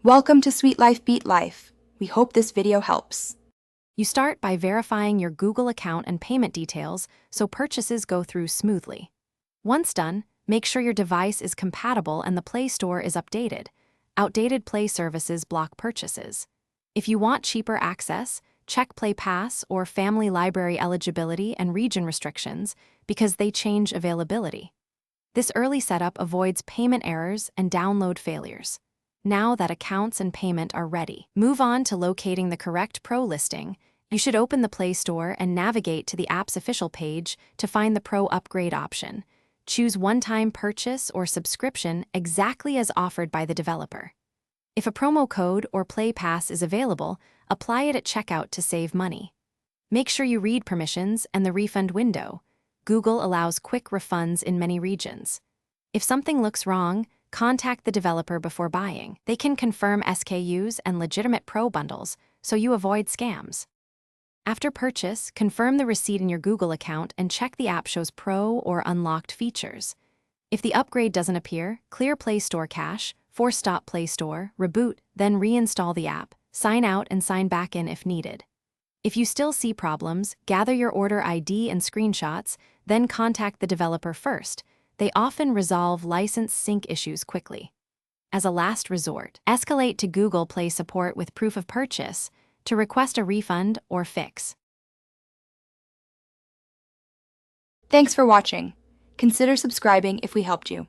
Welcome to Sweet Life Beat Life. We hope this video helps. You start by verifying your Google account and payment details so purchases go through smoothly. Once done, make sure your device is compatible and the Play Store is updated. Outdated Play services block purchases. If you want cheaper access, check Play Pass or Family Library eligibility and region restrictions because they change availability. This early setup avoids payment errors and download failures. Now that accounts and payment are ready, move on to locating the correct Pro listing. You should open the Play Store and navigate to the app's official page to find the Pro upgrade option. Choose one-time purchase or subscription exactly as offered by the developer. If a promo code or Play Pass is available, apply it at checkout to save money. Make sure you read permissions and the refund window. Google allows quick refunds in many regions. If something looks wrong, contact the developer before buying. They can confirm SKUs and legitimate Pro bundles, so you avoid scams. After purchase, confirm the receipt in your Google account and check the app shows Pro or unlocked features. If the upgrade doesn't appear, clear Play Store cache, force stop Play Store, reboot, then reinstall the app, sign out and sign back in if needed. If you still see problems, gather your order ID and screenshots, then contact the developer first. They often resolve license sync issues quickly. As a last resort, escalate to Google Play support with proof of purchase to request a refund or fix. Thanks for watching. Consider subscribing if we helped you.